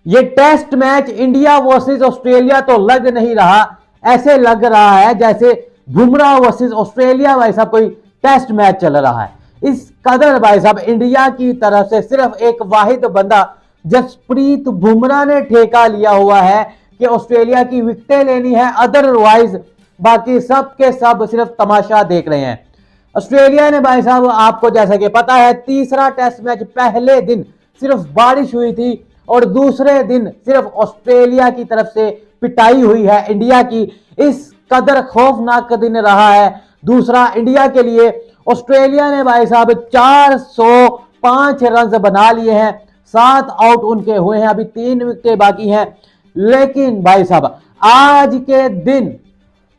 ये test match India versus Australia तो लग नहीं रहा, ऐसे लग रहा है जैसे बुमराह वर्सेस ऑस्ट्रेलिया भाई साहब कोई टेस्ट मैच चल रहा है। इस कदर भाई साहब इंडिया की तरफ से सिर्फ एक वाहिद बंदा जसप्रीत बुमराह ने ठेका लिया हुआ है कि ऑस्ट्रेलिया की विकेटें लेनी है, अदरवाइज बाकी सब के सब सिर्फ तमाशा देख रहे हैं। ऑस्ट्रेलिया ने भाई साहब आपको जैसा कि पता है तीसरा टेस्ट मैच पहले दिन सिर्फ बारिश हुई थी और दूसरे दिन सिर्फ ऑस्ट्रेलिया की तरफ से पिटाई हुई है इंडिया की। इस कदर खौफनाक दिन रहा है दूसरा इंडिया के लिए। ऑस्ट्रेलिया ने भाई साहब 405 रन बना लिए हैं, 7 आउट उनके हुए हैं, अभी 3 विकेटें बाकी हैं। लेकिन भाई साहब आज के दिन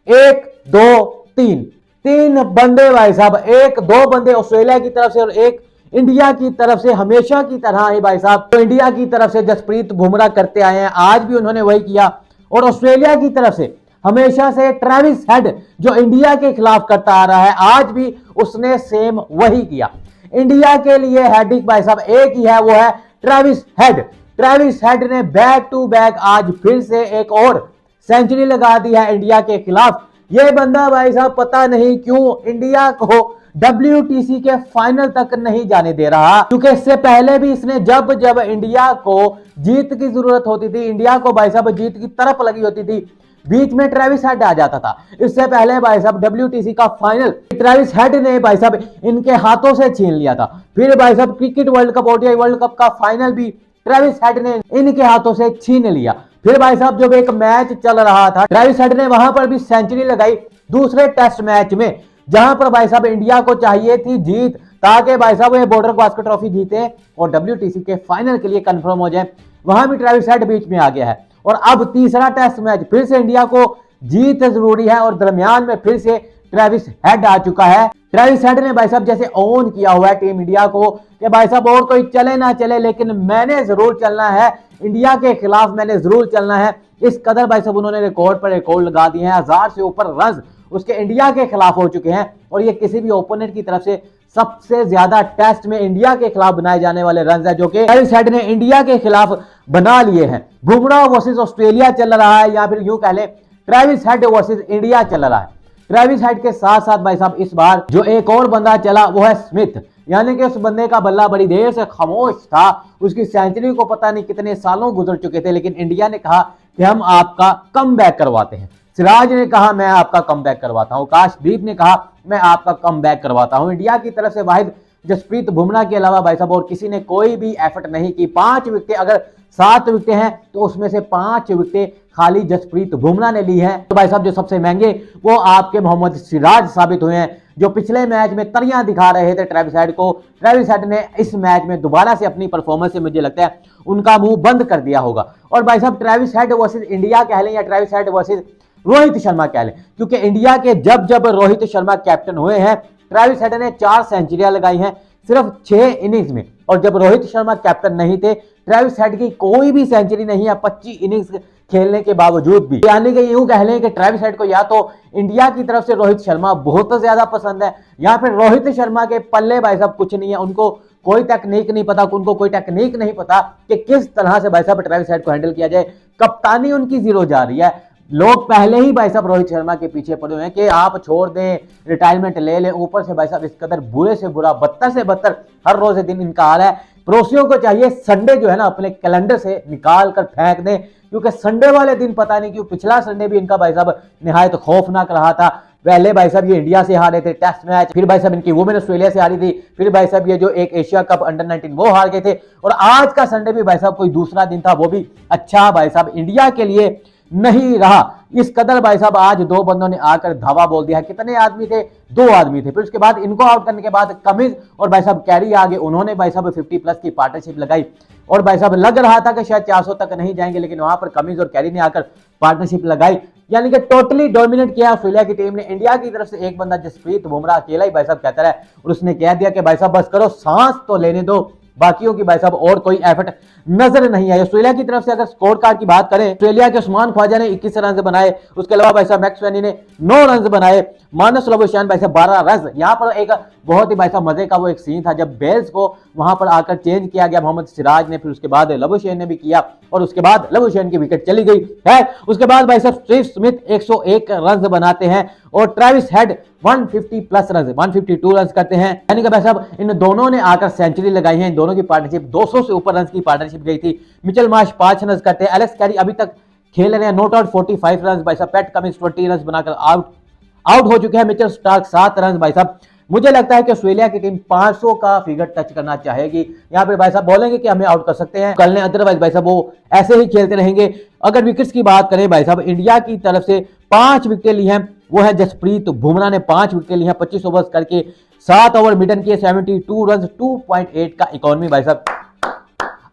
1 2 3 बंदे भाई साहब, 1-2 बंदे ऑस्ट्रेलिया की तरफ से और एक इंडिया की तरफ से हमेशा की तरह ही भाई साहब तो इंडिया की तरफ से जसप्रीत बुमराह करते आए हैं, आज भी उन्होंने वही किया। और ऑस्ट्रेलिया की तरफ से हमेशा से ट्रेविस हेड जो इंडिया के खिलाफ करता आ रहा है, आज भी उसने सेम वही किया। इंडिया के लिए हेडिंग भाई साहब एक ही है, वो है ट्रेविस हेड। ट्रेविस हेड ने बैक टू बैक आज फिर से एक और सेंचुरी लगा दी है इंडिया के खिलाफ। ये बंदा भाई साहब पता नहीं क्यों इंडिया को WTC के फाइनल तक नहीं जाने दे रहा, क्योंकि इससे पहले भी इसने जब जब इंडिया को जीत की जरूरत होती थी, इंडिया को भाई साहब जीत की तरफ लगी होती थी, बीच में ट्रेविस हेड आ जाता था। इससे पहले भाई साहब WTC का फाइनल ट्रेविस हेड ने भाई साहब इनके हाथों से छीन लिया था। फिर भाई साहब cricket world cup ODI world cup का फाइनल भी ट्रेविस हेड ने इनके हाथों से छीन लिया। फिर भाई साहब जब एक मैच चल रहा था, ट्रेविस हेड ने वहां पर भी सेंचुरी लगाई दूसरे टेस्ट मैच में, जहां पर भाई साहब इंडिया को चाहिए थी जीत ताकि भाई साहब ये बॉर्डर गावस्कर ट्रॉफी जीते और WTC के फाइनल के लिए कंफर्म हो जाए। वहां भी ट्रेविस हेड बीच में आ गया है और अब तीसरा टेस्ट मैच फिर से इंडिया को जीत जरूरी है और दरमियान में फिर से ट्रेविस हेड आ चुका है। ट्रेविस हेड ने भाई साहब जैसे ओन किया हुआ है टीम इंडिया को कि भाई साहब और कोई चले ना चले लेकिन मैंने जरूर चलना है, इंडिया के खिलाफ मैंने जरूर चलना है। इस कदर भाई साहब उन्होंने रिकॉर्ड पर रिकॉर्ड लगा दिए हैं, 1000 से ऊपर रन उसके इंडिया के खिलाफ हो चुके हैं और ये किसी भी ओपोनेंट की तरफ से सबसे ज्यादा टेस्ट में इंडिया के खिलाफ बनाए जाने वाले रन है जो कि ट्रेविस हेड ने इंडिया के खिलाफ बना लिए हैं। बुमराह वर्सेस ऑस्ट्रेलिया चल रहा है या फिर यूं कह ले ट्रेविस हेड वर्सेस इंडिया चल रहा है। ट्रेविस हेड के साथ साथ भाई साहब इस बार जो एक और बंदा चला वो है स्मिथ, यानी कि उस बंदे का बल्ला बड़ी देर से खामोश था, उसकी सेंचुरी को पता नहीं कितने सालों गुजर चुके थे, लेकिन इंडिया ने कहा कि हम आपका कमबैक करवाते हैं। सिराज ने कहा मैं आपका कमबैक करवाता हूं, काशदीप ने कहा मैं आपका कमबैक करवाता हूं। इंडिया की तरफ से वाहिद जसप्रीत बुमराह के अलावा भाई साहब और किसी ने कोई भी एफर्ट नहीं की। 5 विकेटें, अगर 7 विकेटें हैं तो उसमें से 5 विकेटें खाली जसप्रीत बुमराह ने ली है। तो भाई साहब जो सबसे महंगे वो आपके मोहम्मद सिराज साबित हुए हैं, जो पिछले मैच में तरियां दिखा रहे थे ट्रेविस हेड को। ट्रेविस हेड ने इस मैच में दोबारा से अपनी परफॉर्मेंस से मुझे लगता है उनका मुंह बंद कर दिया होगा। और भाई साहब ट्रेविस हेड वर्सेस इंडिया कह लें या Travis head versus Rohit Sharma कह लें, क्योंकि इंडिया के जब जब रोहित शर्मा कैप्टन हुए हैं ट्रेविस हेड ने 4 सेंचुरियां लगाई हैं सिर्फ 6 इनिंग्स में, और जब रोहित शर्मा कैप्टन नहीं थे ट्रेविस हेड की कोई भी सेंचुरी नहीं है 25 इनिंग्स खेलने के बावजूद भी। यानी कि यूं कह लें कि ट्रेविस हेड को या तो इंडिया की तरफ से रोहित शर्मा बहुत ज्यादा पसंद है या फिर रोहित शर्मा के पल्ले भाई साहब कुछ नहीं है, उनको कोई टेक्निक नहीं पता, उनको कोई टेक्निक नहीं पता कि किस तरह से भाई साहब ट्रेविस हेड को हैंडल किया जाए। कप्तानी उनकी जीरो जा रही है। लोग पहले ही भाई साहब रोहित शर्मा के पीछे पड़े हुए हैं कि आप छोड़ दें, रिटायरमेंट ले लें। ऊपर से भाई साहब इस कदर बुरे से बुरा, बदतर से बदतर हर रोज दिन इनका हाल है। पड़ोसियों को चाहिए संडे जो है ना अपने कैलेंडर से निकाल कर फेंक दें, क्योंकि संडे वाले दिन पता नहीं क्यों पिछला संडे भी इनका भाई साहब निहायत खौफनाक रहा था। पहले भाई साहब ये इंडिया से हारे थे टेस्ट मैच, फिर भाई साहब इनकी वुमेन ऑस्ट्रेलिया से हारी थी, फिर भाई साहब ये जो एक एशिया कप अंडर 19 वो हार गए थे, और आज का संडे भी भाई साहब कोई दूसरा दिन था वो भी अच्छा भाई साहब इंडिया के लिए नहीं रहा। इस कदर भाई साहब आज 2 बंदों ने आकर धावा बोल दिया। कितने आदमी थे? 2 आदमी थे। फिर उसके बाद इनको आउट करने के बाद कमिंस और भाई साहब कैरी आगे, उन्होंने भाई साहब 50+ की पार्टनरशिप लगाई और भाई साहब लग रहा था कि शायद 400 तक नहीं जाएंगे, लेकिन वहां पर कमिंस और कैरी ने आकर पार्टनरशिप लगाई। यानी कि टोटली डोमिनेट किया ऑस्ट्रेलिया की टीम ने। इंडिया की तरफ से एक बंदा जसप्रीत बुमराह अकेला ही भाई साहब कहता है और उसने कह दिया कि भाई साहब बस करो, सांस तो लेने दो, बाकियों की भाई साहब और कोई एफर्ट नजर नहीं आई। ऑस्ट्रेलिया की तरफ से अगर स्कोर कार्ड की बात करें, ऑस्ट्रेलिया के उस्मान ख्वाजा ने 21 रन बनाए, उसके अलावा भाई साहब मैक्स वेनी ने 9 रन बनाए, मानस लबुशेन भाई साहब 12 रन। यहां पर एक बहुत ही भाई साहब मजे का वो एक सीन था जब बेल्स को वहां पर आकर चेंज किया गया मोहम्मद सिराज ने, फिर उसके बाद लबुशेन ने भी किया और उसके बाद लबुशेन की विकेट चली गई है। उसके बाद भाई साहब स्टीव स्मिथ 101 रन बनाते हैं और Travis head 150 plus run 152 run करते हैं। यानी कि भाई साहब इन दोनों ने आकर सेंचुरी लगाई है। इन दोनों की पार्टनरशिप 200 से ऊपर रन की पार्टनरशिप गई थी। मिचेल मार्श 5 रन करते हैं। एलेक्स कैरी अभी तक खेल रहे हैं, नॉट आउट 45 रन भाई साहब। पैट कमिंस 20 रन बनाकर आउट हो चुके हैं। मिचेल स्टार्क 7 रन भाई साहब। मुझे लगता है कि ऑस्ट्रेलिया की टीम 500 का फिगर टच करना चाहेगी। यहाँ पे भाई साहब बोलेंगे कि हमें आउट कर सकते हैं कल ने, अदरवाइज भाई साहब वो ऐसे ही खेलते रहेंगे। अगर विकेट्स की बात करें भाई साहब, इंडिया की तरफ से 5 विकेट ली हैं, वो है जसप्रीत बुमराह ने 5 विकेट ली हैं 25 ओवर्स करके, 7 ओवर मिडन किए, 72 रन, 2.8 का इकोनॉमी भाई साहब।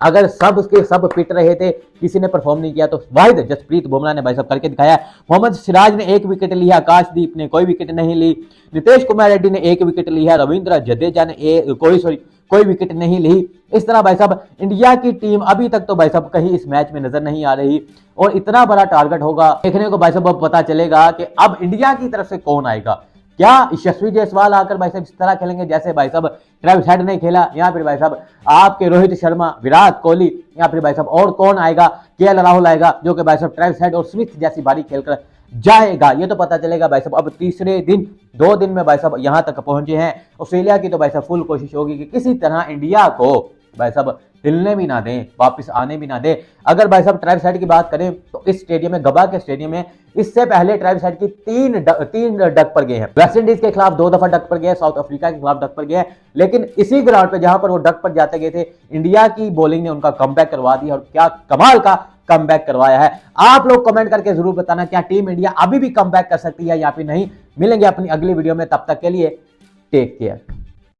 अगर सब उसके सब पिट रहे थे, किसी ने परफॉर्म नहीं किया, तो वाहिद जसप्रीत बुमराह ने भाई साहब करके दिखाया। मोहम्मद सिराज ने 1 विकेट ली है, आकाशदीप ने कोई विकेट नहीं ली, नीतीश कुमार रेड्डी ने 1 विकेट ली है, रविंद्र जडेजा ने कोई विकेट नहीं ली। इस तरह भाई साहब इंडिया की टीम अभी तक तो भाई साहब कहीं इस मैच में नजर नहीं आ रही और इतना बड़ा टारगेट होगा देखने को भाई साहब अब पता चलेगा कि अब इंडिया की तरफ से कौन आएगा। क्या यशस्वी जायसवाल आकर भाई साहब इस तरह खेलेंगे जैसे भाई साहब ट्रेविस हेड ने खेला, या फिर भाई साहब आपके रोहित शर्मा, विराट कोहली, या फिर भाई साहब और कौन आएगा, केएल राहुल आएगा जो कि भाई साहब ट्रेविस हेड और स्मिथ जैसी बारी खेलकर जाएगा, ये तो पता चलेगा भाई साहब। अब तीसरे दिन 2 दिन में भाई साहब यहां तक पहुंचे हैं। ऑस्ट्रेलिया की तो भाई साहब फुल कोशिश होगी कि किसी तरह इंडिया को भाई साहब हिलने भी ना दें, वापस आने भी ना दें। अगर भाई साहब ट्रेविस हेड की बात करें तो इस स्टेडियम में, गबा के स्टेडियम में, इससे पहले ट्रेविस हेड की 3 डक पर गए हैं। वेस्ट इंडीज के खिलाफ 2 दफा डक पर गए, साउथ अफ्रीका के खिलाफ डक पर गए, लेकिन इसी ग्राउंड पे जहां पर वो डक पर जाते गए थे, इंडिया की बॉलिंग ने उनका कमबैक करवा दिया और क्या कमाल का कमबैक करवाया है। आप लोग कमेंट करके जरूर बताना क्या टीम इंडिया अभी भी कमबैक कर सकती है या फिर नहीं। मिलेंगे अपनी अगली वीडियो में, तब तक के लिए टेक केयर।